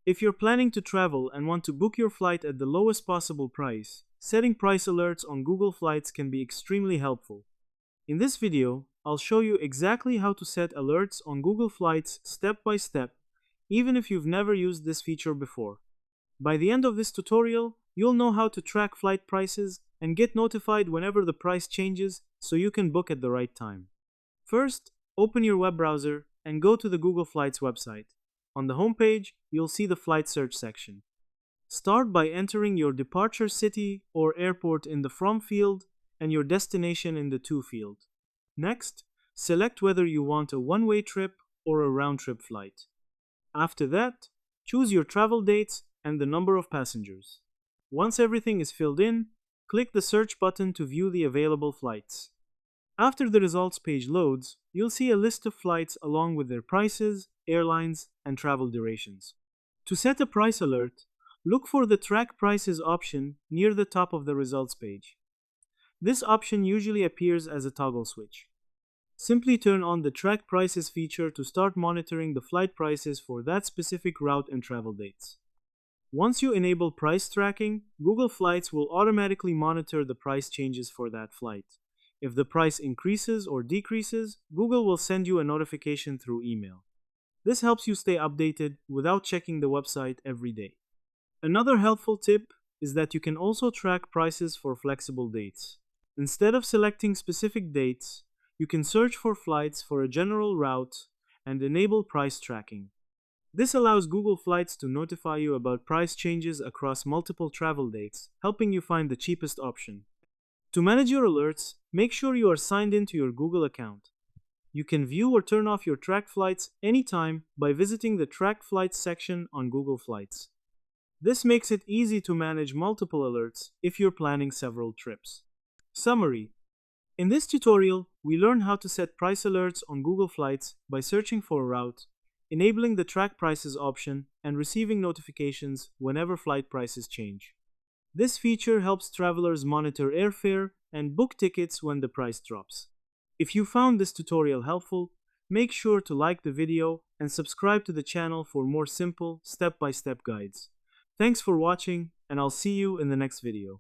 If you're planning to travel and want to book your flight at the lowest possible price, setting price alerts on Google Flights can be extremely helpful. In this video, I'll show you exactly how to set alerts on Google Flights step by step, even if you've never used this feature before. By the end of this tutorial, you'll know how to track flight prices and get notified whenever the price changes so you can book at the right time. First, open your web browser and go to the Google Flights website. On the homepage, you'll see the flight search section. Start by entering your departure city or airport in the From field and your destination in the To field. Next, select whether you want a one-way trip or a round-trip flight. After that, choose your travel dates and the number of passengers. Once everything is filled in, click the search button to view the available flights. After the results page loads, you'll see a list of flights along with their prices, airlines, and travel durations. To set a price alert, look for the Track Prices option near the top of the results page. This option usually appears as a toggle switch. Simply turn on the Track Prices feature to start monitoring the flight prices for that specific route and travel dates. Once you enable price tracking, Google Flights will automatically monitor the price changes for that flight. If the price increases or decreases, Google will send you a notification through email. This helps you stay updated without checking the website every day. Another helpful tip is that you can also track prices for flexible dates. Instead of selecting specific dates, you can search for flights for a general route and enable price tracking. This allows Google Flights to notify you about price changes across multiple travel dates, helping you find the cheapest option. To manage your alerts, make sure you are signed into your Google account. You can view or turn off your tracked flights anytime by visiting the Track Flights section on Google Flights. This makes it easy to manage multiple alerts if you're planning several trips. Summary: in this tutorial, we learn how to set price alerts on Google Flights by searching for a route, enabling the Track Prices option, and receiving notifications whenever flight prices change. This feature helps travelers monitor airfare and book tickets when the price drops. If you found this tutorial helpful, make sure to like the video and subscribe to the channel for more simple, step-by-step guides. Thanks for watching, and I'll see you in the next video.